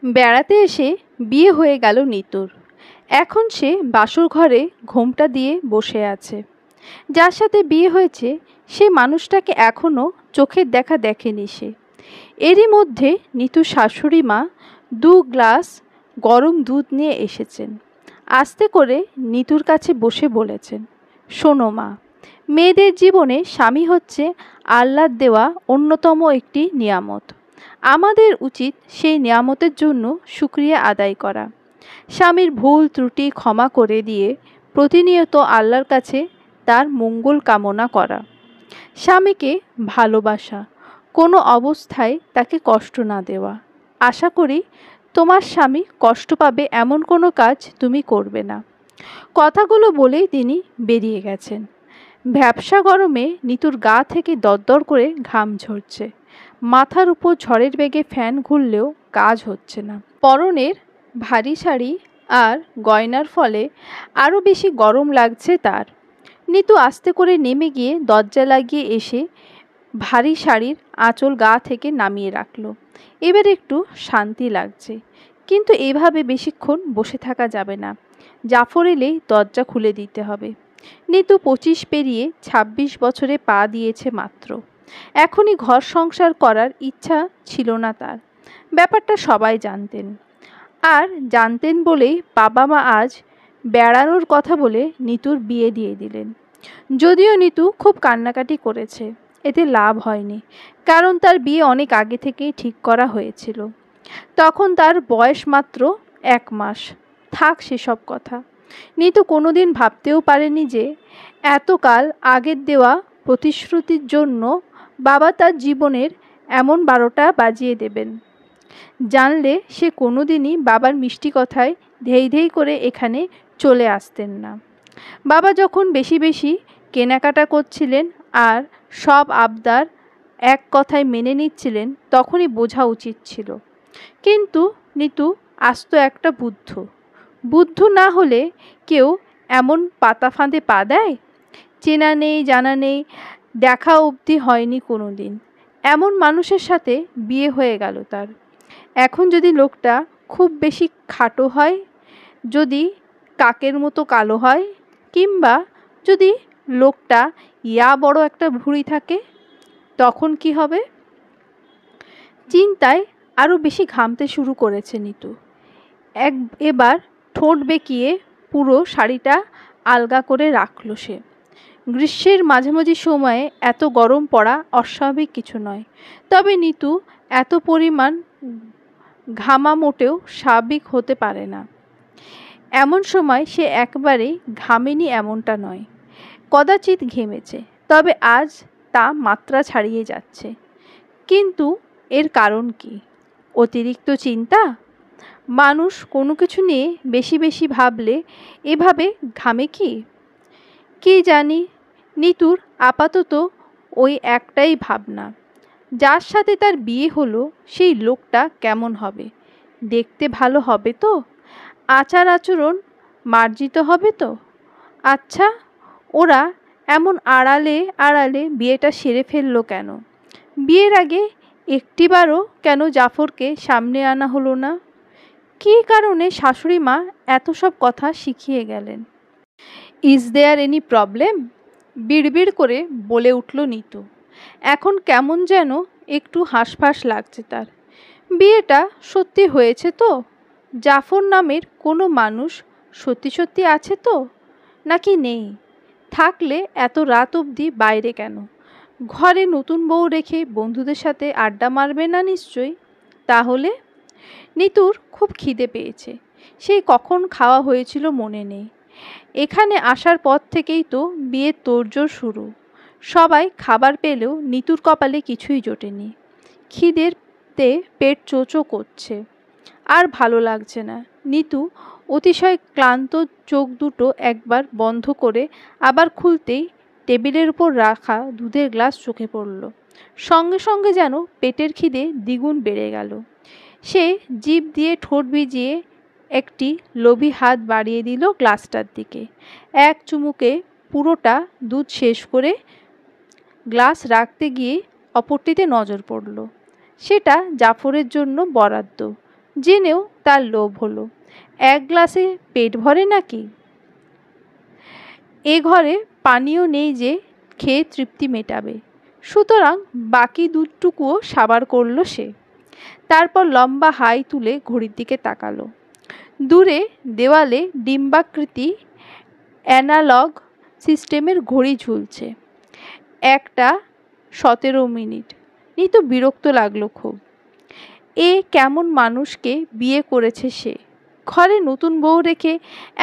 বেড়াতে এসে বিয়ে হয়ে গেল নিতুর। এখন সে বাসর ঘরে ঘোমটা দিয়ে বসে আছে। যার সাথে বিয়ে হয়েছে সে মানুষটাকে এখনও চোখের দেখা দেখেনি সে। এরই মধ্যে নিতুর শাশুড়ি মা 2 গ্লাস গরম দুধ নিয়ে এসেছেন। আস্তে করে নিতুর কাছে বসে বলেছেন, শোনো মা, মেয়েদের জীবনে স্বামী হচ্ছে আল্লাহর দেওয়া অন্যতম একটি নিয়ামত। আমাদের উচিত সেই নিয়ামতের জন্য শুকরিয়া আদায় করা। স্বামীর ভুল ত্রুটি ক্ষমা করে দিয়ে প্রতিনিয়ত আল্লাহর কাছে তার মঙ্গল কামনা করা। স্বামীকে ভালোবাসা, কোনো অবস্থায় তাকে কষ্ট না দেওয়া। আশা করি তোমার স্বামী কষ্ট পাবে এমন কোনো কাজ তুমি করবে না। কথাগুলো বলেই তিনি বেরিয়ে গেছেন। ভ্যাপসা গরমে নিতুর গা থেকে দরদর করে ঘাম ঝরছে। মাথার উপর ঝড়ের বেগে ফ্যান ঘুরলেও কাজ হচ্ছে না। পরনের ভারী শাড়ি আর গয়নার ফলে আরও বেশি গরম লাগছে তার। নিতু আস্তে করে নেমে গিয়ে দরজা লাগিয়ে এসে ভারী শাড়ির আঁচল গা থেকে নামিয়ে রাখল। এবার একটু শান্তি লাগছে, কিন্তু এভাবে বেশিক্ষণ বসে থাকা যাবে না। জাফর এলেই দরজা খুলে দিতে হবে। নিতু 25 পেরিয়ে 26 বছরে পা দিয়েছে মাত্র। এখনই ঘর সংসার করার ইচ্ছা ছিল না তার। ব্যাপারটা সবাই জানতেন, আর জানতেন বলেই বাবা মা আজ বেড়ানোর কথা বলে নিতুর বিয়ে দিয়ে দিলেন। যদিও নিতু খুব কান্নাকাটি করেছে, এতে লাভ হয়নি, কারণ তার বিয়ে অনেক আগে থেকেই ঠিক করা হয়েছিল। তখন তার বয়স মাত্র 1 মাস। থাক সেসব কথা। নিতু কোনোদিন ভাবতেও পারেনি যে এতকাল আগের দেওয়া প্রতিশ্রুতির জন্য বাবা তার জীবনের এমন 12টা বাজিয়ে দেবেন। জানলে সে কোনোদিনই বাবার মিষ্টি কথায় ধেই ধেই করে এখানে চলে আসতেন না। বাবা যখন বেশি বেশি কেনাকাটা করছিলেন আর সব আবদার এক কথায় মেনে নিচ্ছিলেন, তখনই বোঝা উচিত ছিল। কিন্তু নিতু আস্ত একটা বুদ্ধ না হলে কেউ এমন পাতা ফাঁদে পা দেয়? চেনা নেই, জানা নেই, দেখা অবধি হয়নি কোনো দিন। এমন মানুষের সাথে বিয়ে হয়ে গেল তার। এখন যদি লোকটা খুব বেশি খাটো হয়, যদি কাকের মতো কালো হয়, কিংবা যদি লোকটা বড় একটা ভুঁড়ি থাকে, তখন কি হবে? চিন্তায় আরও বেশি ঘামতে শুরু করেছে নিতু। এবার ঠোঁট বেঁকিয়ে পুরো শাড়িটা আলগা করে রাখল সে। গ্রীষ্মের মাঝামাঝি সময়ে এত গরম পড়া অস্বাভাবিক কিছু নয়, তবে নিতু এত পরিমাণ ঘামা মোটেও স্বাভাবিক হতে পারে না। এমন সময় সে একবারেই ঘামেনি এমনটা নয়, কদাচিৎ ঘেমেছে, তবে আজ তা মাত্রা ছাড়িয়ে যাচ্ছে। কিন্তু এর কারণ কি? অতিরিক্ত চিন্তা? মানুষ কোনো কিছু নিয়ে বেশি বেশি ভাবলে এভাবে ঘামে কি? কি জানি। নিতুর আপাতত ওই একটাই ভাবনা, যার সাথে তার বিয়ে হলো সেই লোকটা কেমন হবে? দেখতে ভালো হবে তো? আচার আচরণ মার্জিত হবে তো? আচ্ছা, ওরা এমন আড়ালে আড়ালে বিয়েটা সেরে ফেললো কেন? বিয়ের আগে একটিবারও কেন জাফরকে সামনে আনা হলো না? কী কারণে শাশুড়ি মা এত সব কথা শিখিয়ে গেলেন? Is there any problem? বিড়বিড় করে বলে উঠল নিতু। এখন কেমন যেন একটু হাঁসফাঁস লাগছে তার। বিয়েটা সত্যি হয়েছে তো? জাফর নামের কোনো মানুষ সত্যি সত্যি আছে তো, নাকি নেই? থাকলে এত রাত অবধি বাইরে কেন? ঘরে নতুন বউ রেখে বন্ধুদের সাথে আড্ডা মারবে না নিশ্চয়ই? তাহলে? নিতুর খুব খিদে পেয়েছে। সেই কখন খাওয়া হয়েছিল মনে নেই। এখানে আসার পর থেকেই তো বিয়ের তোড়জোড় শুরু। সবাই খাবার পেলেও নিতুর কপালে কিছুই জোটেনি। খিদেতে পেট চোচো করছে, আর ভালো লাগছে না। নিতু অতিশয় ক্লান্ত, চোখ দুটো একবার বন্ধ করে আবার খুলতেই টেবিলের উপর রাখা দুধের গ্লাস চোখে পড়ল। সঙ্গে সঙ্গে যেন পেটের খিদে দ্বিগুণ বেড়ে গেল। সে জিভ দিয়ে ঠোঁট ভিজিয়ে একটি লোভী হাত বাড়িয়ে দিল গ্লাসটার দিকে। এক চুমুকে পুরোটা দুধ শেষ করে গ্লাস রাখতে গিয়ে অপরটিতে নজর পড়ল। সেটা জাফরের জন্য বরাদ্দ। জেনেও তার লোভ হলো। এক গ্লাসে পেট ভরে নাকি? এ ঘরে পানীয় নেই যে খেয়ে তৃপ্তি মেটাবে, সুতরাং বাকি দুধটুকুও সাবার করল সে। তারপর লম্বা হাই তুলে ঘড়ির দিকে তাকালো। দূরে দেওয়ালে ডিম্বাকৃতি অ্যানালগ সিস্টেমের ঘড়ি ঝুলছে। 1:17। নিতু বিরক্ত লাগলো খুব। এ কেমন মানুষকে বিয়ে করেছে সে? ঘরে নতুন বউ রেখে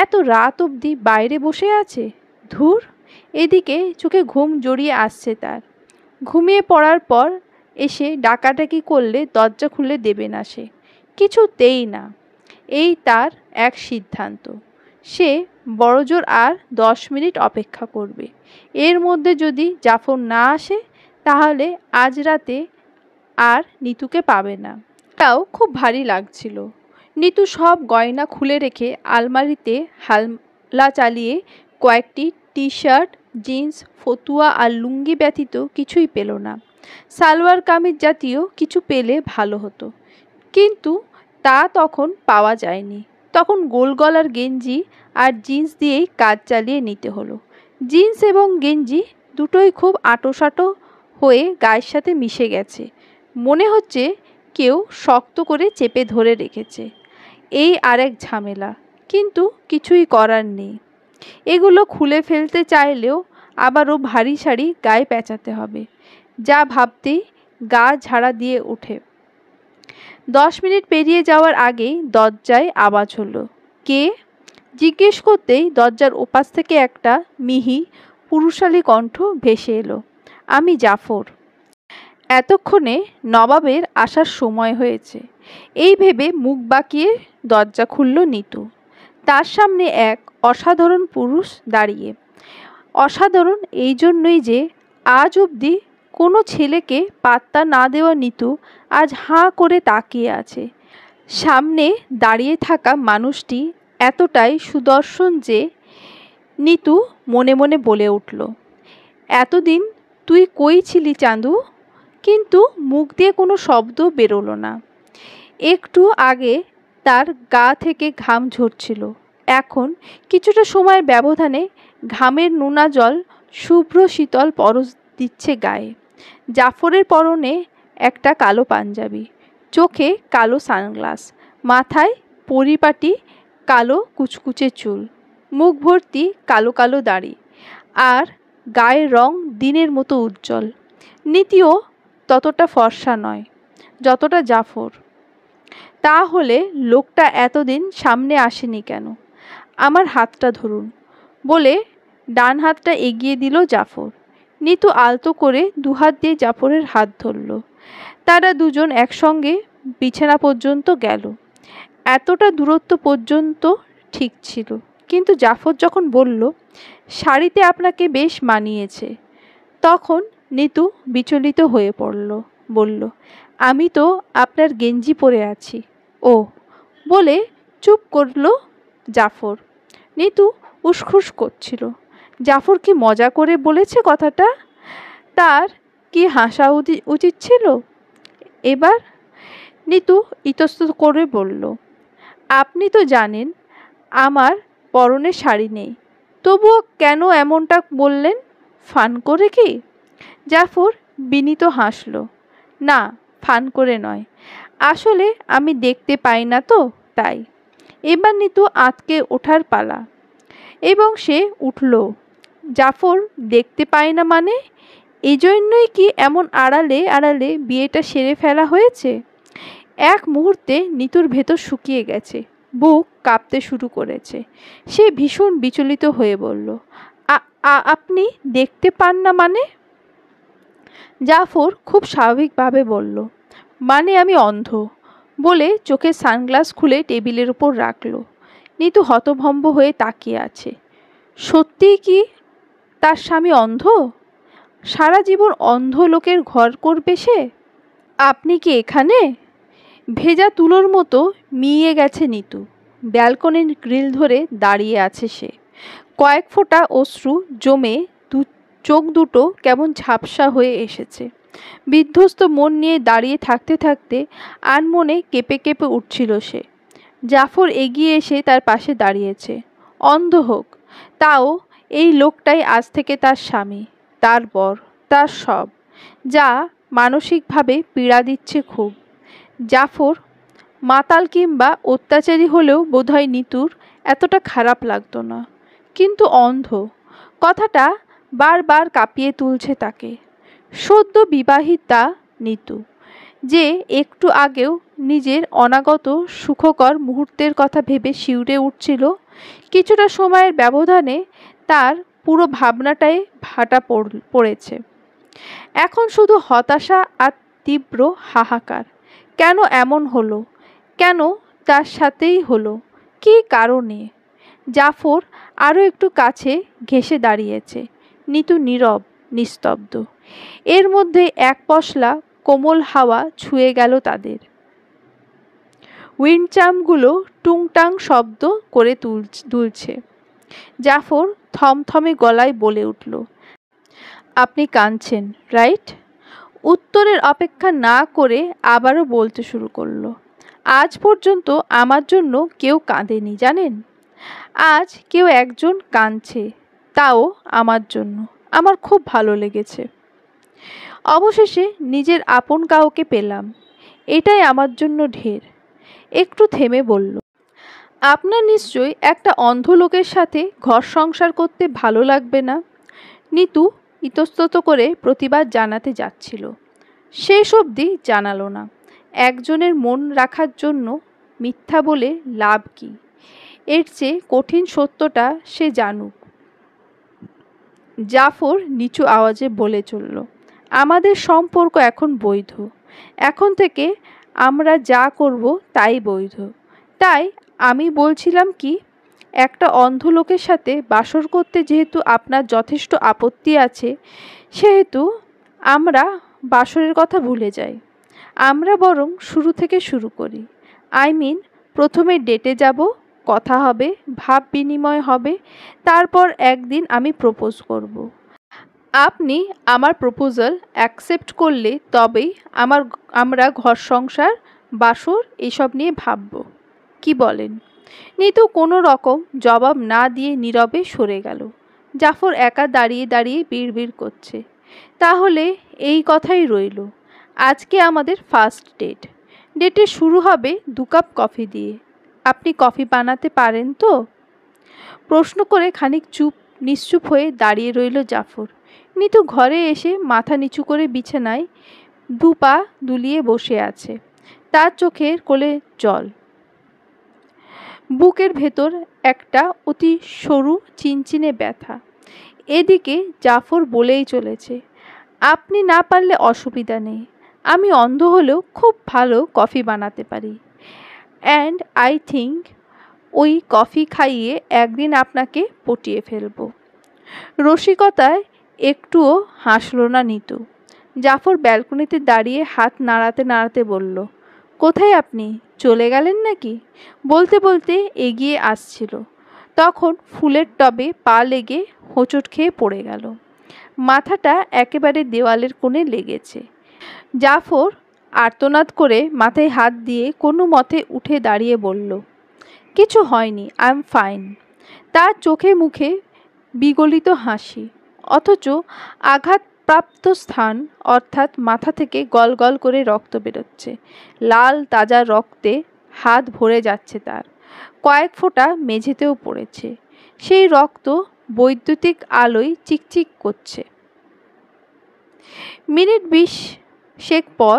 এত রাত অবধি বাইরে বসে আছে। ধুর! এদিকে চোখে ঘুম জড়িয়ে আসছে তার। ঘুমিয়ে পড়ার পর এসে ডাকাডাকি করলে দরজা খুলে দেবে না সে, কিছুতেই না। এই তার এক সিদ্ধান্ত। সে বড়জোর আর 10 মিনিট অপেক্ষা করবে। এর মধ্যে যদি জাফর না আসে তাহলে আজ রাতে আর নিতুকে পাবে না। তাও খুব ভারী লাগছিল। নিতু সব গয়না খুলে রেখে আলমারিতে হাললা চালিয়ে কয়েকটি টি-শার্ট, জিন্স, ফতুয়া আর লুঙ্গি ব্যতীত কিছুই পেল না। সালোয়ার কামিজ জাতীয় কিছু পেলে ভালো হতো, কিন্তু তা তখন পাওয়া যায়নি। তখন গোল গলার গেঞ্জি আর জিন্স দিয়েই কাজ চালিয়ে নিতে হলো। জিন্স এবং গেঞ্জি দুটোই খুব আঁটোসাঁটো হয়ে গায়ের সাথে মিশে গেছে। মনে হচ্ছে কেউ শক্ত করে চেপে ধরে রেখেছে। এই আরেক ঝামেলা, কিন্তু কিছুই করার নেই। এগুলো খুলে ফেলতে চাইলেও আবারও ভারী শাড়ি গায়ে পেঁচাতে হবে, যা ভাবতেই গা ঝাড়া দিয়ে ওঠে। 10 মিনিট পেরিয়ে যাওয়ার আগেই দরজায় আওয়াজ হলো। কে? জিজ্ঞেস করতেই দরজার ওপাশ থেকে একটা মিহি পুরুষালী কণ্ঠ ভেসে এলো। আমি জাফর। এতক্ষণে নবাবের আসার সময় হয়েছে, এই ভেবে মুখ বাঁকিয়ে দরজা খুলল নিতু। তার সামনে এক অসাধারণ পুরুষ দাঁড়িয়ে। অসাধারণ এই জন্যই যে আজ অবধি কোনো ছেলেকে পাত্তা না দেওয়া নিতু আজ হাঁ করে তাকিয়ে আছে। সামনে দাঁড়িয়ে থাকা মানুষটি এতটাই সুদর্শন যে নিতু মনে মনে বলে উঠল, এতদিন তুই কই ছিলি চাঁদু? কিন্তু মুখ দিয়ে কোনো শব্দ বেরোলো না। একটু আগে তার গা থেকে ঘাম ঝরছিল, এখন কিছুটা সময়ের ব্যবধানে ঘামের নোনা জল শুভ্র শীতল পরশ দিচ্ছে গায়ে। জাফরের পরনে একটা কালো পাঞ্জাবি, চোখে কালো সানগ্লাস, মাথায় পরিপাটি কালো কুচকুচে চুল, মুখ ভর্তি কালো কালো দাড়ি, আর গায়ের রং দিনের মতো উজ্জ্বল। নীতিও ততটা ফর্সা নয় যতটা জাফর। তাহলে লোকটা এতদিন সামনে আসেনি কেন? আমার হাতটা ধরুন বলে ডান হাতটা এগিয়ে দিল জাফর। নিতু আলতো করে দুহাত দিয়ে জাফরের হাত ধরল। তারা দুজন একসঙ্গে বিছানা পর্যন্ত গেল। এতটা দূরত্ব পর্যন্ত ঠিক ছিল, কিন্তু জাফর যখন বলল, শাড়িতে আপনাকে বেশ মানিয়েছে, তখন নিতু বিচলিত হয়ে পড়ল। বলল, আমি তো আপনার গেঞ্জি পরে আছি। ও বলে চুপ করল জাফর। নিতু উসখুস করছিল। জাফর কি মজা করে বলেছে কথাটা? তার কি হাসা উচিত ছিল? এবার নিতু ইতস্তত করে বলল, আপনি তো জানেন আমার পরনে শাড়ি নেই, তবুও কেন এমনটা বললেন? ফান করে কি? জাফর বিনীত হাসল। না, ফান করে নয়, আসলে আমি দেখতে পাই না তো তাই। এবার নিতু আঁতকে ওঠার পালা, এবং সে উঠল। জাফর দেখতে পায় না মানে? এই জন্যই কি এমন আড়ালে আড়ালে বিয়েটা সেরে ফেলা হয়েছে? এক মুহূর্তে নিতুর ভেতর শুকিয়ে গেছে, বুক কাঁপতে শুরু করেছে। সে ভীষণ বিচলিত হয়ে বলল, আপনি দেখতে পান না মানে? জাফর খুব স্বাভাবিকভাবে বলল, মানে আমি অন্ধ, বলে চোখের সানগ্লাস খুলে টেবিলের উপর রাখল। নিতু হতভম্ব হয়ে তাকিয়ে আছে। সত্যিই কি তার স্বামী অন্ধ? সারা জীবন অন্ধ লোকের ঘর করবে সে? আপনি কি এখানে? ভেজা তুলোর মতো মিয়ে গেছে নিতু। ব্যালকনির গ্রিল ধরে দাঁড়িয়ে আছে সে। কয়েক ফোঁটা অশ্রু জমে চোখ দুটো কেমন ঝাপসা হয়ে এসেছে। বিধ্বস্ত মন নিয়ে দাঁড়িয়ে থাকতে থাকতে আনমনে কেঁপে কেঁপে উঠছিল সে। জাফর এগিয়ে এসে তার পাশে দাঁড়িয়েছে। অন্ধ হোক, তাও এই লোকটাই আজ থেকে তার স্বামী, তার বর, তার সব, যা মানসিকভাবে পীড়া দিচ্ছে খুব। জাফর মাতাল কিংবা অত্যাচারী হলেও বোধহয় নিতুর এতটা খারাপ লাগতো না, কিন্তু অন্ধ কথাটা বারবার কাঁপিয়ে তুলছে তাকে। সদ্য বিবাহিতা নিতু, যে একটু আগেও নিজের অনাগত সুখকর মুহূর্তের কথা ভেবে শিউরে উঠছিল, কিছুটা সময়ের ব্যবধানে তার পুরো ভাবনাটাই ভাটা পড়েছে। এখন শুধু হতাশা আর তীব্র হাহাকার। কেন এমন হলো? কেন তার সাথেই হলো? কী কারণে? জাফর আরও একটু কাছে ঘেঁষে দাঁড়িয়েছে। নিতু নীরব, নিস্তব্ধ। এর মধ্যে এক পশলা কোমল হাওয়া ছুঁয়ে গেল তাদের। উইন্ডচামগুলো টুংটাং শব্দ করে দুলছে। জাফর থমথমে গলায় বলে উঠল, আপনি কাঁদছেন, রাইট? উত্তরের অপেক্ষা না করে আবারও বলতে শুরু করলো, আজ পর্যন্ত আমার জন্য কেউ কাঁদেনি জানেন। আজ কেউ একজন কাঁদছে, তাও আমার জন্য। আমার খুব ভালো লেগেছে। অবশেষে নিজের আপন কাউকে পেলাম, এটাই আমার জন্য ঢের। একটু থেমে বলল, আপনার নিশ্চয়ই একটা অন্ধ লোকের সাথে ঘর সংসার করতে ভালো লাগবে না? নিতু ইতস্তত করে প্রতিবাদ জানাতে যাচ্ছিল, শেষ অবধি জানালো না। একজনের মন রাখার জন্য মিথ্যা বলে লাভ কি? এর চেয়ে কঠিন সত্যটা সে জানুক। জাফর নিচু আওয়াজে বলে চলল, আমাদের সম্পর্ক এখন বৈধ। এখন থেকে আমরা যা করব তাই বৈধ। তাই আমি বলছিলাম কি, একটা অন্ধ লোকের সাথে বাসর করতে যেহেতু আপনার যথেষ্ট আপত্তি আছে, সেহেতু আমরা বাসরের কথা ভুলে যাই। আমরা বরং শুরু থেকে শুরু করি। প্রথমে ডেটে যাব, কথা হবে, ভাব বিনিময় হবে, তারপর একদিন আমি প্রপোজ করব। আপনি আমার প্রপোজাল অ্যাকসেপ্ট করলে তবেই আমরা ঘর সংসার, বাসর এসব নিয়ে ভাবব। কি বলেন? নিতু কোনো রকম জবাব না দিয়ে নীরবে সরে গেল। জাফর একা দাঁড়িয়ে দাঁড়িয়ে বিড়বিড় করছে, তাহলে এই কথাই রইল। আজকে আমাদের ফার্স্ট ডেট। ডেটে শুরু হবে 2 কাপ কফি দিয়ে। আপনি কফি বানাতে পারেন তো? প্রশ্ন করে খানিক নিশ্চুপ হয়ে দাঁড়িয়ে রইল জাফর। নিতু ঘরে এসে মাথা নিচু করে বিছানায় 2 পা দুলিয়ে বসে আছে। তার চোখের কোলে জল। বুকের ভেতর একটা অতি সরু চিনচিনে ব্যথা। এদিকে জাফর বলেই চলেছে, আপনি না পারলে অসুবিধা নেই, আমি অন্ধ হলেও খুব ভালো কফি বানাতে পারি। অ্যান্ড আই থিঙ্ক ওই কফি খাইয়ে একদিন আপনাকে পটিয়ে ফেলব। রসিকতায় একটুও হাসল না নিতু। জাফর ব্যালকনিতে দাঁড়িয়ে হাত নাড়াতে নাড়াতে বলল, কোথায় আপনি? চলে গেলেন নাকি? বলতে বলতে এগিয়ে আসছিল, তখন ফুলের টবে পা লেগে হোঁচট খেয়ে পড়ে গেল। মাথাটা একেবারে দেওয়ালের কোণে লেগেছে। জাফর আর্তনাদ করে মাথায় হাত দিয়ে কোনো মতে উঠে দাঁড়িয়ে বলল, কিছু হয়নি, আই এম ফাইন। তার চোখে মুখে বিগলিত হাসি, অথচ আঘাতপ্রাপ্ত স্থান অর্থাৎ মাথা থেকে গলগল করে রক্ত বেরোচ্ছে। লাল তাজা রক্তে হাত ভরে যাচ্ছে তার, কয়েক ফোঁটা মেঝেতেও পড়েছে। সেই রক্ত বৈদ্যুতিক আলোয় চিকচিক করছে। মিনিট 20 পর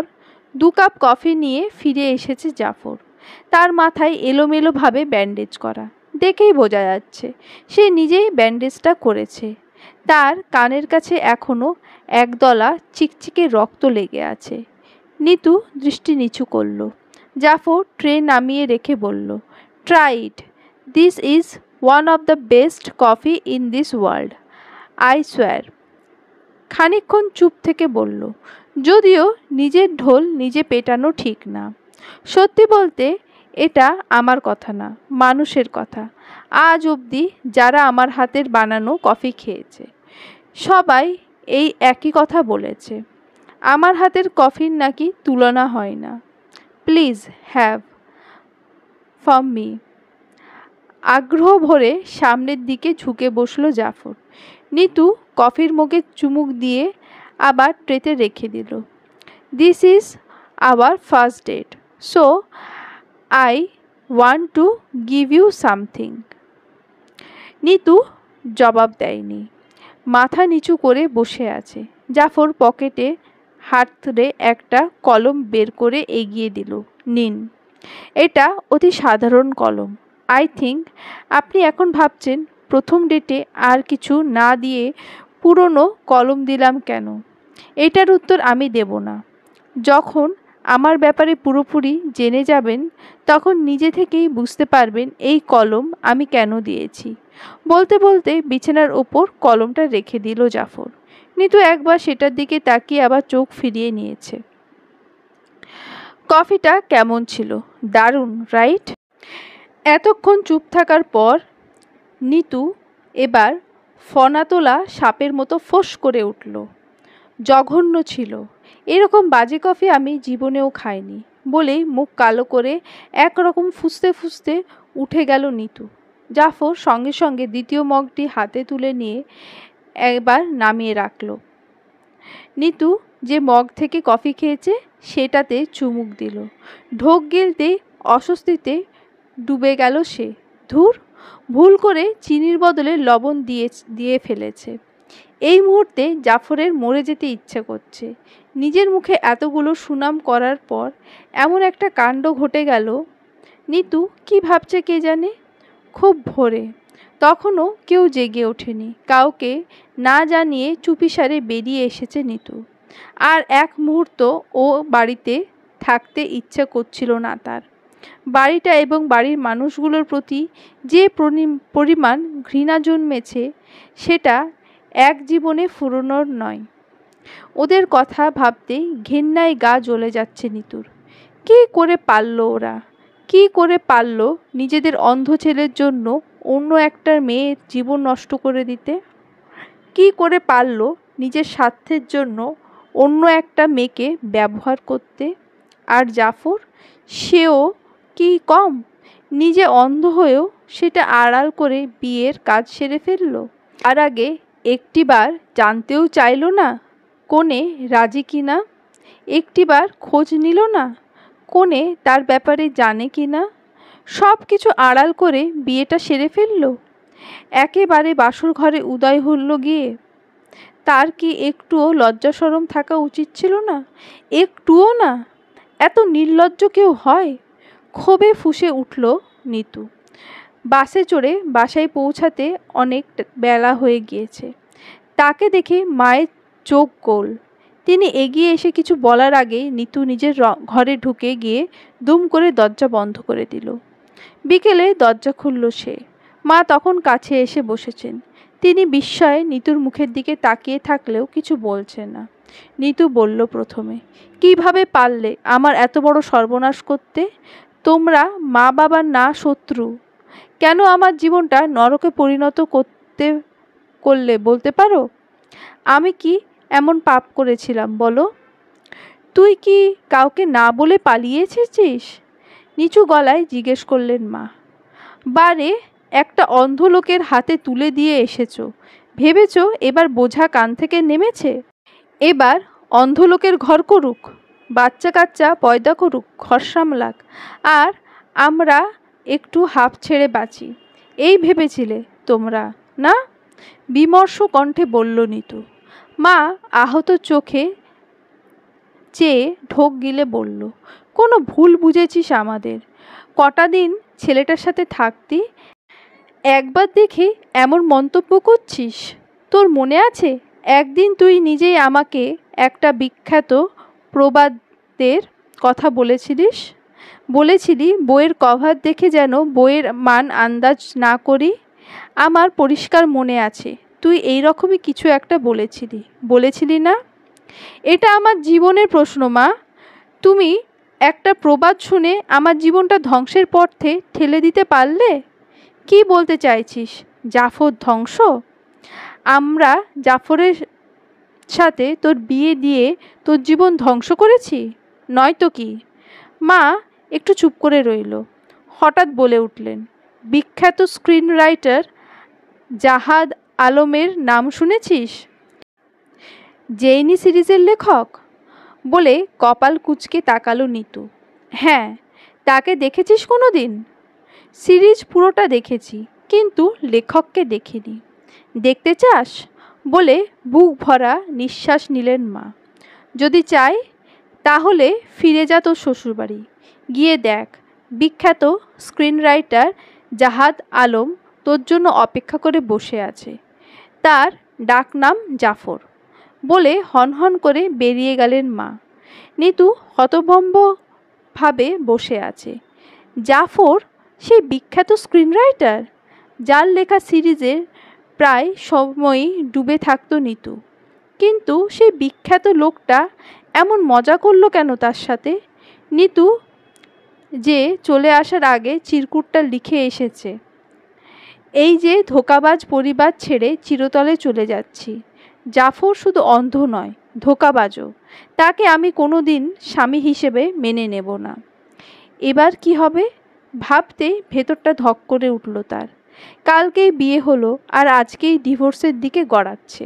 2 কাপ কফি নিয়ে ফিরে এসেছে জাফর। তার মাথায় এলোমেলোভাবে ব্যান্ডেজ করা, দেখেই বোঝা যাচ্ছে সে নিজেই ব্যান্ডেজটা করেছে। তার কানের কাছে এখনো একদলা চিকচিকে রক্ত লেগে আছে। নিতু দৃষ্টি নিচু করল। জাফর ট্রে নামিয়ে রেখে বলল, try it, this is one of the best coffee in this world, I swear. খানিকক্ষণ চুপ থেকে বলল, যদিও নিজের ঢোল নিজে পেটানো ঠিক না। সত্যি বলতে এটা আমার কথা না, মানুষের কথা। আজ অবধি যারা আমার হাতের বানানো কফি খেয়েছে, সবাই এই একই কথা বলেছে। আমার হাতের কফির নাকি তুলনা হয় না। Please have from me. আগ্রহ ভরে সামনের দিকে ঝুঁকে বসল জাফর। নিতু কফির মগে চুমুক দিয়ে আবার ট্রেতে রেখে দিল। This is our first date, so I want to give you something. Nitu জবাব দেয়নি, মাথা নিচু করে বসে আছে। জাফর পকেটে হাতড়ে একটা কলম বের করে এগিয়ে দিল। নিন, এটা অতি সাধারণ কলম। আই থিঙ্ক আপনি এখন ভাবছেন প্রথম ডেটে আর কিছু না দিয়ে পুরনো কলম দিলাম কেন। এটার উত্তর আমি দেব না। যখন আমার ব্যাপারে পুরোপুরি জেনে যাবেন তখন নিজে থেকেই বুঝতে পারবেন এই কলম আমি কেন দিয়েছি। বলতে বলতে বিছানার ওপর কলমটা রেখে দিল জাফর। নিতু একবার সেটার দিকে তাকিয়ে আবার চোখ ফিরিয়ে নিয়েছে। কফিটা কেমন ছিল? দারুণ, রাইট? এতক্ষণ চুপ থাকার পর নিতু এবার ফনা তোলা সাপের মতো ফোঁস করে উঠল। জঘন্য ছিল, এরকম বাজে কফি আমি জীবনেও খাইনি বলেই মুখ কালো করে একরকম ফুঁসতে ফুঁসতে উঠে গেল নিতু। জাফর সঙ্গে সঙ্গে দ্বিতীয় মগটি হাতে তুলে নিয়ে একবার নামিয়ে রাখল। নিতু যে মগ থেকে কফি খেয়েছে সেটাতে চুমুক দিল। ঢোক গিলতে অস্বস্তিতে ডুবে গেল সে। ধুর, ভুল করে চিনির বদলে লবণ দিয়ে ফেলেছে। এই মুহূর্তে জাফরের মরে যেতে ইচ্ছে করছে। নিজের মুখে এতগুলো সুনাম করার পর এমন একটা কাণ্ড ঘটে গেল। নিতু কি ভাবছে কে জানে। খুব ভোরে, তখনও কেউ জেগে ওঠেনি। কাউকে না জানিয়ে চুপিসারে বেরিয়ে এসেছে নিতু। আর এক মুহূর্ত ও বাড়িতে থাকতে ইচ্ছে করছিল না তার। বাড়িটা এবং বাড়ির মানুষগুলোর প্রতি যে পরিমাণ ঘৃণা জন্মেছে সেটা এক জীবনে ফুরোনোর নয়। ওদের কথা ভাবতেই ঘেন্নায় গা জ্বলে যাচ্ছে নিতুর। কী করে পারল ওরা, কী করে পারল নিজেদের অন্ধ ছেলের জন্য অন্য একটা মেয়ের জীবন নষ্ট করে দিতে? কী করে পারল নিজের স্বার্থের জন্য অন্য একটা মেয়েকে ব্যবহার করতে? আর জাফর, সেও কি কম? নিজে অন্ধ হয়েও সেটা আড়াল করে বিয়ের কাজ সেরে ফেলল। আর আগে একটিবার জানতেও চাইল না কোনে রাজি কিনা। একটিবার খোঁজ নিল না কোনে তার ব্যাপারে জানে কিনা। সব কিছু আড়াল করে বিয়েটা সেরে ফেলল। একেবারে বাসর ঘরে উদয় হল গিয়ে। তার কি একটুও লজ্জা শরম থাকা উচিত ছিল না? একটুও না। এত নির্লজ্জ কেউ হয়? ক্ষোভে ফুঁসে উঠল নিতু। বাসে চড়ে বাসায় পৌঁছাতে অনেক বেলা হয়ে গিয়েছে। তাকে দেখে মায়ের চোখ গোল। তিনি এগিয়ে এসে কিছু বলার আগেই নিতু নিজের ঘরে ঢুকে গিয়ে দুম করে দরজা বন্ধ করে দিল। বিকেলে দরজা খুলল সে। মা তখন কাছে এসে বসেছেন। তিনি বিস্ময়ে নিতুর মুখের দিকে তাকিয়ে থাকলেও কিছু বলছে না। নিতু বলল প্রথমে, কিভাবে পারলে আমার এত বড় সর্বনাশ করতে? তোমরা মা বাবার না শত্রু? কেন আমার জীবনটা নরকে পরিণত করলে বলতে পারো? আমি কি এমন পাপ করেছিলাম বলো? তুই কি কাউকে না বলে পালিয়ে এসেছিস? নিচু গলায় জিজ্ঞেস করলেন মা। বারে, একটা অন্ধ লোকের হাতে তুলে দিয়ে এসেছো, ভেবেছ এবার বোঝা কান থেকে নেমেছে? এবার অন্ধ লোকের ঘর করুক, বাচ্চা কাচ্চা পয়দা করুক, ঘর সামলাক, আর আমরা একটু হাঁপ ছেড়ে বাঁচি, এই ভেবেছিলে তোমরা না? বিমর্ষ কণ্ঠে বলল নিতু। মা আহত চোখে চেয়ে ঢোক গিলে বলল, কোনো ভুল বুঝেছিস আমাদের। কটা দিন ছেলেটার সাথে থাকতি, একবার দেখে এমন মন্তব্য করছিস? তোর মনে আছে একদিন তুই নিজেই আমাকে একটা বিখ্যাত প্রবাদের কথা বলেছিলি বইয়ের কভার দেখে যেন বইয়ের মান আন্দাজ না করি। আমার পরিষ্কার মনে আছে তুই এই রকমই কিছু একটা বলেছিলি না? এটা আমার জীবনের প্রশ্ন মা। তুমি একটা প্রবাদ শুনে আমার জীবনটা ধ্বংসের পথে ঠেলে দিতে পারলে? কি বলতে চাইছিস? জাফর ধ্বংস? আমরা জাফরের সাথে তোর বিয়ে দিয়ে তোর জীবন ধ্বংস করেছি, নয়তো কি? মা একটু চুপ করে রইল। হঠাৎ বলে উঠলেন, বিখ্যাত স্ক্রিন রাইটার জাহাদ আলমের নাম শুনেছিস? জেইনি সিরিজের লেখক? বলে কপাল কুঁচকে তাকালো নিতু। হ্যাঁ, তাকে দেখেছিস কোনো দিন? সিরিজ পুরোটা দেখেছি, কিন্তু লেখককে দেখিনি। দেখতে চাস? বলে বুক ভরা নিঃশ্বাস নিলেন মা। যদি চাই তাহলে ফিরে যা তোর শ্বশুরবাড়ি, গিয়ে দেখ বিখ্যাত স্ক্রিন রাইটার জাহাদ আলম তোর জন্য অপেক্ষা করে বসে আছে। তার ডাকনাম জাফর। বলে হনহন করে বেরিয়ে গেলেন মা। নিতু হতভম্বভাবে বসে আছে। জাফর সেই বিখ্যাত স্ক্রিন রাইটার যার লেখা সিরিজের প্রায় সময়ই ডুবে থাকতো নিতু। কিন্তু সেই বিখ্যাত লোকটা এমন মজা করলো কেন তার সাথে? নিতু যে চলে আসার আগে চিরকুটটা লিখে এসেছে, এই যে ধোঁকাবাজ পরিবার ছেড়ে চিরতলে চলে যাচ্ছি। জাফর শুধু অন্ধ নয়, ধোঁকাবাজও। তাকে আমি কোনো দিন স্বামী হিসেবে মেনে নেব না। এবার কি হবে ভাবতেই ভেতরটা ধক করে উঠল তার। কালকেই বিয়ে হলো আর আজকেই ডিভোর্সের দিকে গড়াচ্ছে।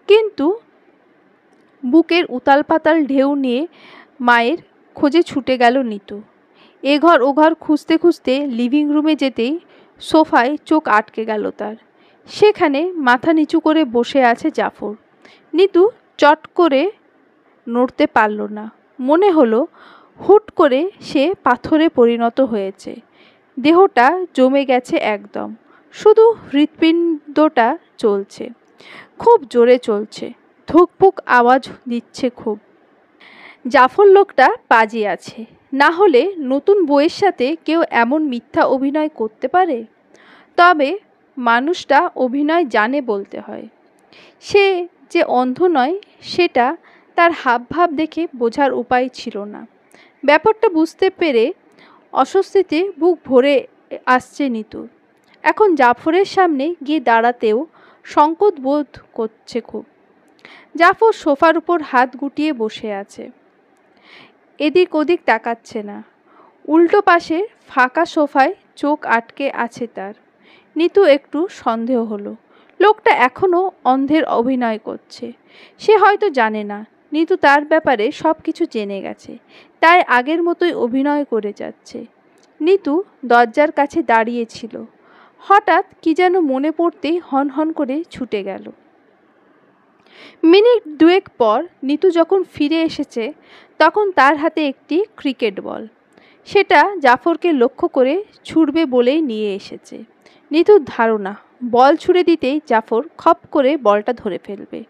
কিন্তু বুকের উতাল পাতাল ঢেউ নিয়ে মায়ের খোঁজে ছুটে গেল নিতু। এঘর ওঘর খুঁজতে খুঁজতে লিভিং রুমে যেতেই সোফায় চোখ আটকে গেল তার। সেখানে মাথা নিচু করে বসে আছে জাফর। নিতু চট করে নড়তে পারল না। মনে হলো হুট করে সে পাথরে পরিণত হয়েছে। দেহটা জমে গেছে একদম। শুধু হৃৎপিণ্ডটা চলছে, খুব জোরে চলছে। ধুকপুক আওয়াজ দিচ্ছে খুব। জাফর লোকটা পাজি আছে, না হলে নতুন বউয়ের সাথে কেউ এমন মিথ্যা অভিনয় করতে পারে? তবে মানুষটা অভিনয় জানে বলতে হয়। সে যে অন্ধ নয় সেটা তার হাবভাব দেখে বোঝার উপায় ছিল না। ব্যাপারটা বুঝতে পেরে অস্বস্তিতে বুক ভরে আসছে নিতুর। এখন জাফরের সামনে গিয়ে দাঁড়াতেও সংকোচ বোধ করছে খুব। জাফর সোফার উপর হাত গুটিয়ে বসে আছে, এদিক ওদিক তাকাচ্ছে না। উল্টো পাশে ফাঁকা সোফায় চোখ আটকে আছে তার। নিতু একটু সন্দেহ হলো, লোকটা এখনও অন্ধের অভিনয় করছে। সে হয়তো জানে না নিতু তার ব্যাপারে সব কিছু জেনে গেছে, তাই আগের মতোই অভিনয় করে যাচ্ছে। নিতু দরজার কাছে দাঁড়িয়েছিল। হঠাৎ কি যেন মনে পড়তেই হনহন করে ছুটে গেল। মিনিট দুয়েক পর নিতু যখন ফিরে এসেছে তখন তার হাতে একটি ক্রিকেট বল। সেটা জাফরকে লক্ষ্য করে ছুড়বে বলেই নিয়ে এসেছে। নিতুর ধারণা বল ছুড়ে দিতেই জাফর খপ করে বলটা ধরে ফেলবে।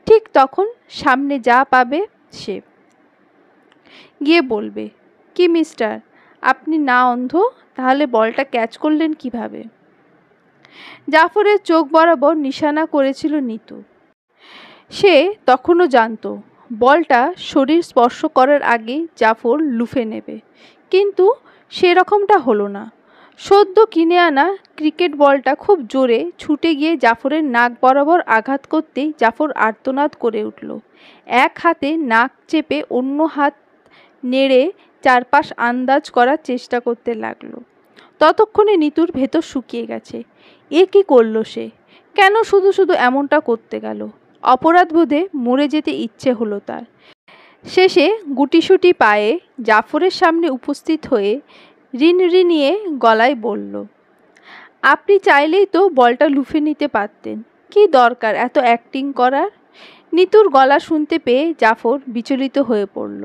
ঠিক তখন সামনে যা পাবে সে গিয়ে বলবে, কি মিস্টার, আপনি না অন্ধ, তাহলে বলটা ক্যাচ করলেন কিভাবে? জাফরের চোখ বরাবর নিশানা করেছিল নিতু। সে তখনও জানত বলটা শরীর স্পর্শ করার আগে জাফর লুফে নেবে, কিন্তু সেরকমটা হলো না। সদ্য কিনে আনা ক্রিকেট বলটা খুব জোরে ছুটে গিয়ে জাফরের নাক বরাবর আঘাত করতেই জাফর আর্তনাদ করে উঠল। এক হাতে নাক চেপে অন্য হাত নেড়ে চারপাশ আন্দাজ করার চেষ্টা করতে লাগলো। ততক্ষণে নিতুর ভেতর শুকিয়ে গেছে। এ কি করলো সে? কেন শুধু শুধু এমনটা করতে গেল? অপরাধবোধে মরে যেতে ইচ্ছে হলো তার। শেষে গুটিসুটি পায়ে জাফরের সামনে উপস্থিত হয়ে রিনরিনিয়ে গলায় বলল, আপনি চাইলেই তো বলটা লুফে নিতে পারতেন, কি দরকার এত অ্যাক্টিং করার? নিতুর গলা শুনতে পেয়ে জাফর বিচলিত হয়ে পড়ল।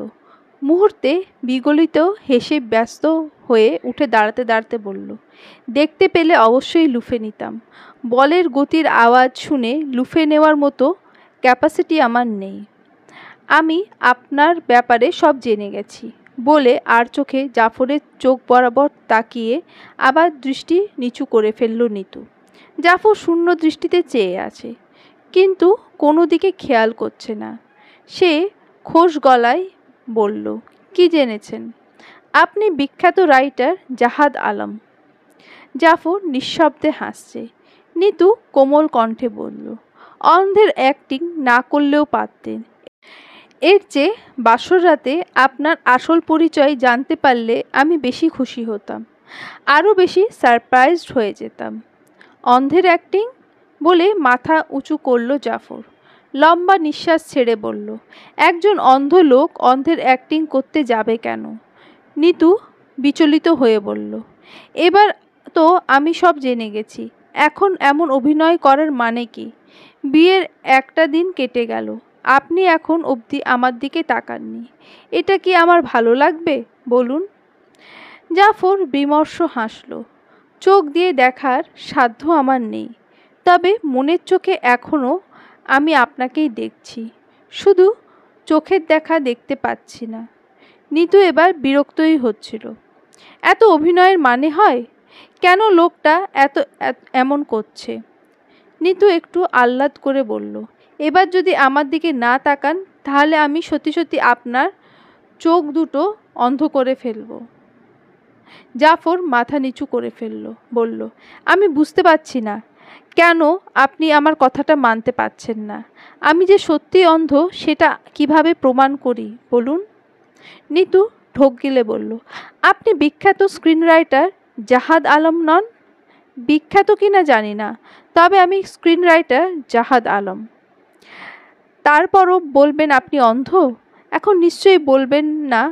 মুহূর্তে বিগলিত হেসে ব্যস্ত হয়ে উঠে দাঁড়াতে দাঁড়াতে বলল, দেখতে পেলে অবশ্যই লুফে নিতাম। বলের গতির আওয়াজ শুনে লুফে নেওয়ার মতো ক্যাপাসিটি আমার নেই। আমি আপনার ব্যাপারে সব জেনে গেছি। বলে আর চোখে জাফরের চোখ বরাবর তাকিয়ে আবার দৃষ্টি নিচু করে ফেলল নিতু। জাফর শূন্য দৃষ্টিতে চেয়ে আছে, কিন্তু কোনো দিকে খেয়াল করছে না। সে খোশ গলায় বলল, কি জেনেছেন? আপনি বিখ্যাত রাইটার জাহাদ আলম। জাফর নিঃশব্দে হাসছে। নিতু কোমল কণ্ঠে বলল, অন্ধের অ্যাক্টিং না করলেও পারতেন। এর চেয়ে বাসর রাতে আপনার আসল পরিচয় জানতে পারলে আমি বেশি খুশি হতাম, আরও বেশি সারপ্রাইজড হয়ে যেতাম। অন্ধের অ্যাক্টিং বলে মাথা উঁচু করল জাফর। লম্বা নিঃশ্বাস ছেড়ে বলল, একজন অন্ধ লোক অন্ধের অ্যাক্টিং করতে যাবে কেন? নিতু বিচলিত হয়ে বলল, এবার তো আমি সব জেনে গেছি। এখন এমন অভিনয় করার মানে কি? বিয়ের একটা দিন কেটে গেল, আপনি এখন অবধি আমার দিকে তাকাননি। এটা কি আমার ভালো লাগবে বলুন? জাফর বিমর্ষ হাসল। চোখ দিয়ে দেখার সাধ্য আমার নেই, তবে মনের চোখে এখনও আমি আপনাকেই দেখছি, শুধু চোখের দেখা দেখতে পাচ্ছি না। নিতু এবার বিরক্তই হচ্ছিল। এত অভিনয়ের মানে হয়? কেন লোকটা এমন করছে? নিতু একটু আহ্লাদ করে বলল, এবার যদি আমার দিকে না তাকান তাহলে আমি সত্যি সত্যি আপনার চোখ দুটো অন্ধ করে ফেলব। জাফর মাথা নিচু করে বলল, আমি বুঝতে পারছি না কেন আপনি আমার কথাটা মানতে পারছেন না। আমি যে সত্যি অন্ধ সেটা কিভাবে প্রমাণ করি বলুন? নিতু ঢোক গিলে বলল, আপনি বিখ্যাত স্ক্রিন রাইটার জাহাদ আলম নন? বিখ্যাত কিনা জানি না, তবে আমি স্ক্রিন রাইটার জাহাদ আলম। তারপরও বলবেন আপনি অন্ধ? এখন নিশ্চয়ই বলবেন না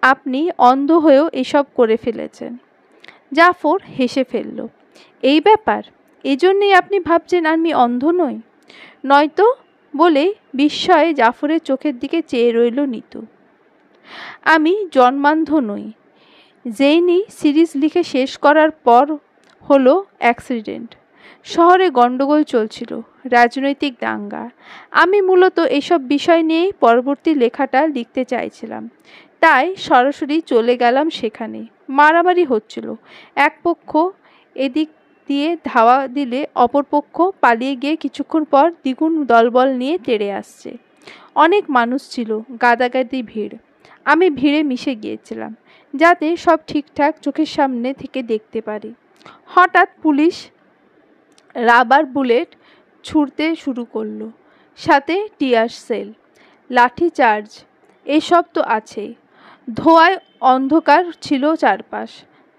আপনি অন্ধ হয়েও এসব করে ফেলেছেন। জাফর হেসে ফেলল। এই ব্যাপার, এজন্যই আপনি ভাবছেন আমি অন্ধ নই? নয়তো বলে বিস্ময়ে জাফরের চোখের দিকে চেয়ে রইল নিতু। আমি জন্মান্ধ নই। জেইনি সিরিজ লিখে শেষ করার পর হলো অ্যাক্সিডেন্ট। শহরে গন্ডগোল চলছিল, রাজনৈতিক দাঙ্গা। আমি মূলত এসব বিষয় নিয়েই পরবর্তী লেখাটা লিখতে চাইছিলাম, তাই সরাসরি চলে গেলাম সেখানে। মারামারি হচ্ছিল, এক পক্ষ এদিক দিয়ে ধাওয়া দিলে অপর পক্ষ পালিয়ে গিয়ে কিছুক্ষণ পর দ্বিগুণ দলবল নিয়ে তেড়ে আসছে। অনেক মানুষ ছিল, গাদাগাদি ভিড়। আমি ভিড়ে মিশে গিয়েছিলাম যাতে সব ঠিকঠাক চোখের সামনে থেকে দেখতে পারি। হঠাৎ পুলিশ রাবার বুলেট ছুঁড়তে শুরু করলো, সাথে টিয়ার সেল, লাঠি চার্জ, এসব তো আছেই। ধোঁয়ায় অন্ধকার ছিল চারপাশ।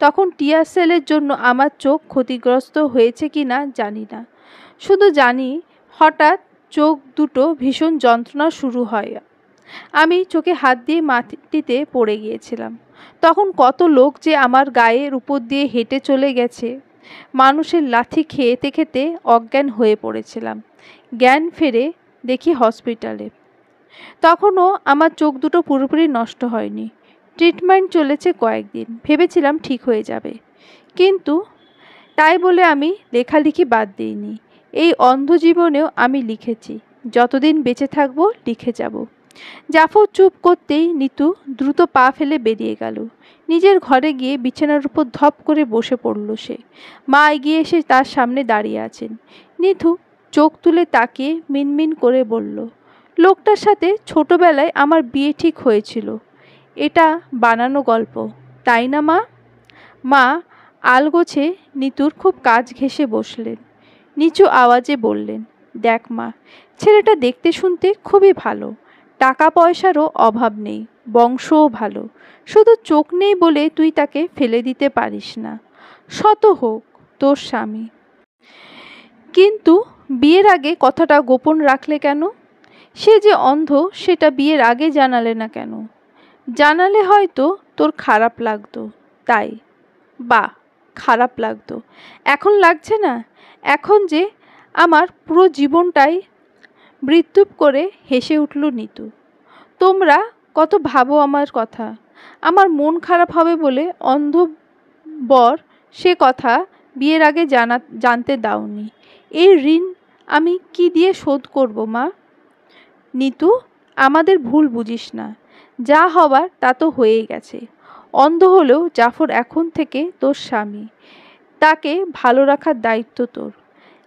তখন টিয়ার সেলের জন্য আমার চোখ ক্ষতিগ্রস্ত হয়েছে কি না জানি না, শুধু জানি হঠাৎ চোখ দুটো ভীষণ যন্ত্রণা শুরু হয়। আমি চোখে হাত দিয়ে মাটিতে পড়ে গিয়েছিলাম। তখন কত লোক যে আমার গায়ের উপর দিয়ে হেঁটে চলে গেছে। মানুষের লাথি খেতে খেতে অজ্ঞান হয়ে পড়েছিলাম। জ্ঞান ফেরে দেখি হসপিটালে। তখনও আমার চোখ দুটো পুরোপুরি নষ্ট হয়নি। ট্রিটমেন্ট চলেছে কয়েকদিন, ভেবেছিলাম ঠিক হয়ে যাবে। কিন্তু তাই বলে আমি লেখালেখি বাদ দিইনি। এই অন্ধ জীবনেও আমি লিখেছি, যতদিন বেঁচে থাকবো লিখে যাব। জাফর চুপ করতেই নিতু দ্রুত পা ফেলে বেরিয়ে গেল। নিজের ঘরে গিয়ে বিছানার উপর ধপ করে বসে পড়ল সে। মা এগিয়ে এসে তার সামনে দাঁড়িয়ে আছেন। নিতু চোখ তুলে তাকিয়ে মিনমিন করে বলল, লোকটার সাথে ছোটবেলায় আমার বিয়ে ঠিক হয়েছিল। এটা বানানো গল্প, তাই না মা? মা আলগোছে নিতুর খুব কাছ ঘেঁষে বসলেন। নিচু আওয়াজে বললেন, দেখ মা, ছেলেটা দেখতে শুনতে খুবই ভালো, টাকা পয়সারও অভাব নেই, বংশও ভালো। শুধু চোখ নেই বলে তুই তাকে ফেলে দিতে পারিস না, শত হোক তোর স্বামী। কিন্তু বিয়ের আগে কথাটা গোপন রাখলে কেন? সে যে অন্ধ সেটা বিয়ের আগে জানালে না কেন? জানালে হয়তো তোর খারাপ লাগতো, তাই। বা খারাপ লাগতো, এখন লাগছে না? এখন যে আমার পুরো জীবনটাই মৃত্যুপ করে হেসে উঠল নিতু। তোমরা কত ভাবো আমার কথা। আমার মন খারাপ হবে বলে অন্ধ বর সে কথা বিয়ের আগে জানতে দাওনি। এই ঋণ আমি কি দিয়ে শোধ করব মা? নিতু, আমাদের ভুল বুঝিস না। যা হবার তা তো হয়েই গেছে। অন্ধ হলেও জাফর এখন থেকে তোর স্বামী, তাকে ভালো রাখার দায়িত্ব তোর।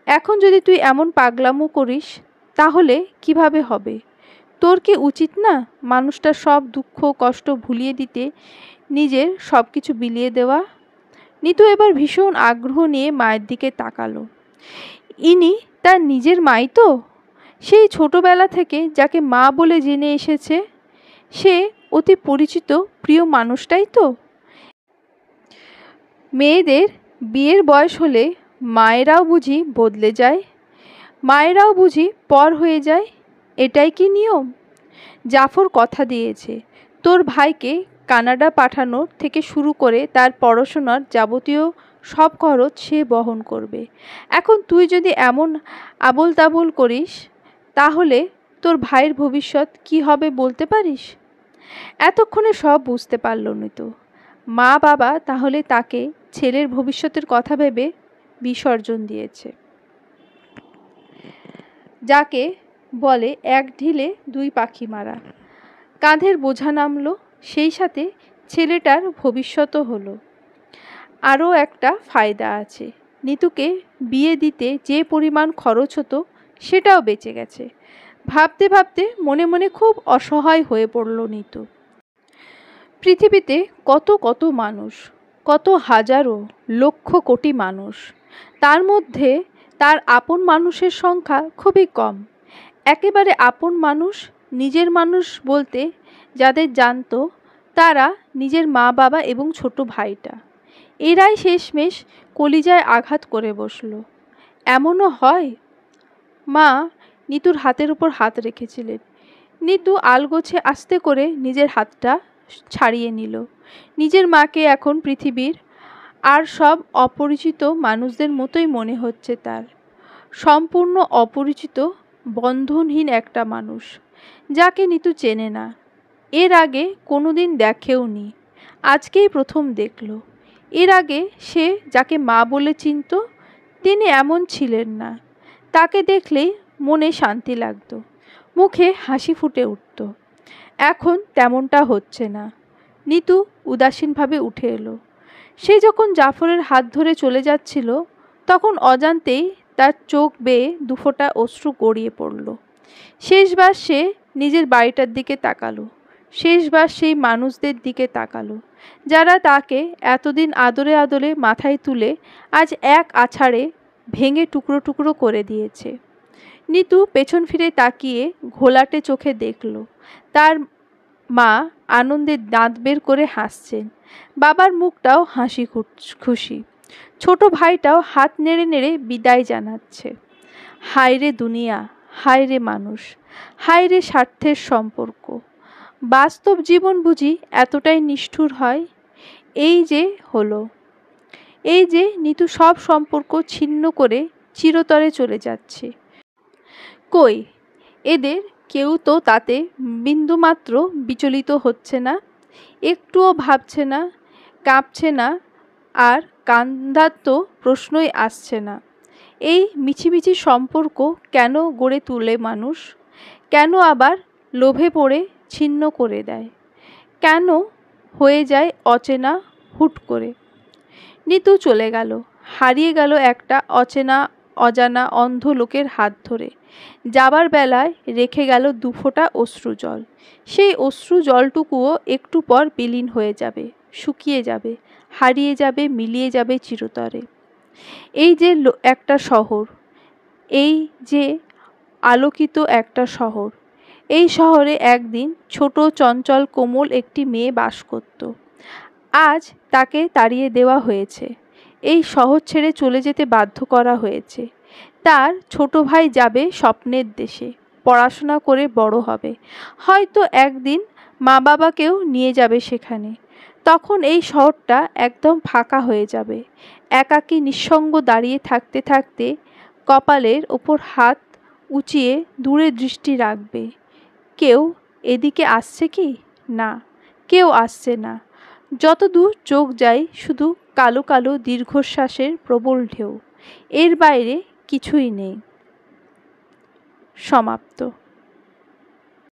এখন যদি তুই এমন পাগলামো করিস তাহলে কিভাবে হবে? তোর কি উচিত না মানুষটার সব দুঃখ কষ্ট ভুলিয়ে দিতে, নিজের সব কিছু বিলিয়ে দেওয়া? নিতু এবার ভীষণ আগ্রহ নিয়ে মায়ের দিকে তাকালো। ইনি তার নিজের মাই তো? সেই ছোটবেলা থেকে যাকে মা বলে জেনে এসেছে, সে অতি পরিচিত প্রিয় মানুষটাই তো। মেয়েদের বিয়ের বয়স হলে মায়েরাও বুঝি বদলে যায়, মায়েরাও বুঝি পর হয়ে যায়, এটাই কি নিয়ম? জাফর কথা দিয়েছে তোর ভাইকে কানাডা পাঠানোর থেকে শুরু করে তার পড়াশোনার যাবতীয় সব খরচ সে বহন করবে। এখন তুই যদি এমন আবোল তাবোল করিস, তাহলে তোর ভাইয়ের ভবিষ্যৎ কি হবে বলতে পারিস? এতক্ষণে সব বুঝতে পারল নিতু। মা বাবা তাহলে তাকে ছেলের ভবিষ্যতের কথা ভেবে বিসর্জন দিয়েছে, যাকে বলে এক ঢিলে দুই পাখি মারা। কাঁধের বোঝা নামলো, সেই সাথে ছেলেটার ভবিষ্যৎও হলো। আরও একটা ফায়দা আছে, নিতুকে বিয়ে দিতে যে পরিমাণ খরচ হতো সেটাও বেঁচে গেছে। ভাবতে ভাবতে মনে মনে খুব অসহায় হয়ে পড়ল নিতু। পৃথিবীতে কত কত মানুষ, কত হাজারো লক্ষ কোটি মানুষ, তার মধ্যে তার আপন মানুষের সংখ্যা খুবই কম। একেবারে আপন মানুষ, নিজের মানুষ বলতে যাদের জানতো, তারা নিজের মা বাবা এবং ছোট ভাইটা। এরাই শেষমেশ কলিজায় আঘাত করে বসল। এমনও হয়। মা নিতুর হাতের উপর হাত রেখেছিলেন। নিতু আলগোছে আস্তে করে নিজের হাতটা ছাড়িয়ে নিল। নিজের মাকে এখন পৃথিবীর আর সব অপরিচিত মানুষদের মতোই মনে হচ্ছে তার। সম্পূর্ণ অপরিচিত, বন্ধনহীন একটা মানুষ, যাকে নিতু চেনে না, এর আগে কোনোদিন দেখেওনি, আজকেই প্রথম দেখল। এর আগে সে যাকে মা বলে চিনত, তিনি এমন ছিলেন না। তাকে দেখলেই মনে শান্তি লাগতো, মুখে হাসি ফুটে উঠত। এখন তেমনটা হচ্ছে না। নিতু উদাসীনভাবে উঠে এলো। সে যখন জাফরের হাত ধরে চলে যাচ্ছিল, তখন অজান্তেই তার চোখ বেয়ে দুফোঁটা অশ্রু গড়িয়ে পড়ল। শেষবার সে নিজের বাড়িটার দিকে তাকালো, শেষবার সেই মানুষদের দিকে তাকালো, যারা তাকে এতদিন আদরে আদরে মাথায় তুলে আজ এক আছাড়ে ভেঙে টুকরো টুকরো করে দিয়েছে। নিতু পেছন ফিরে তাকিয়ে ঘোলাটে চোখে দেখল তার মা আনন্দে দাঁত বের করে হাসছেন। বাবার মুখটাও হাসি খুশি। ছোট ভাইটাও হাত নেড়ে নেড়ে বিদায় জানাচ্ছে। হায় রে দুনিয়া, হায় রে মানুষ, হায় রে স্বার্থের সম্পর্ক। বাস্তব জীবন বুঝি এতটাই নিষ্ঠুর হয়? এই যে হলো, এই যে নিতু সব সম্পর্ক ছিন্ন করে চিরতরে চলে যাচ্ছে। কই, এদের কেউ তো তাতে বিন্দুমাত্র বিচলিত হচ্ছে না, একটুও ভাবছে না, কাঁপছে না, আর কান্দার তো প্রশ্নই আসছে না। এই মিছিমিছি সম্পর্ক কেন গড়ে তুলে মানুষ? কেন আবার লোভে পড়ে ছিন্ন করে দেয়? কেন হয়ে যায় অচেনা হুট করে? নিতু চলে গেল, হারিয়ে গেল একটা অচেনা অজানা অন্ধ লোকের হাত ধরে। যাবার বেলায় রেখে গেল দুফোঁটা অশ্রু জল। সেই অশ্রু জলটুকুও একটু পর বিলীন হয়ে যাবে, শুকিয়ে যাবে, হারিয়ে যাবে, মিলিয়ে যাবে চিরতরে। এই যে একটা শহর, এই যে আলোকিত একটা শহর, এই শহরে একদিন ছোট চঞ্চল কোমল একটি মেয়ে বাস করত। আজ তাকে তাড়িয়ে দেওয়া হয়েছে, এই শহর ছেড়ে চলে যেতে বাধ্য করা হয়েছে। তার ছোট ভাই যাবে স্বপ্নের দেশে, পড়াশোনা করে বড় হবে, হয়তো একদিন মা বাবাকেও নিয়ে যাবে সেখানে। তখন এই শহরটা একদম ফাঁকা হয়ে যাবে। একাকী নিঃসঙ্গ দাঁড়িয়ে থাকতে থাকতে কপালের ওপর হাত উঁচিয়ে দূরে দৃষ্টি রাখবে। কেউ এদিকে আসছে কি? না, কেউ আসছে না। যতদূর চোখ যায় শুধু কালো কালো দীর্ঘশ্বাসের প্রবল ঢেউ, এর বাইরে কিছুই নেই। সমাপ্ত।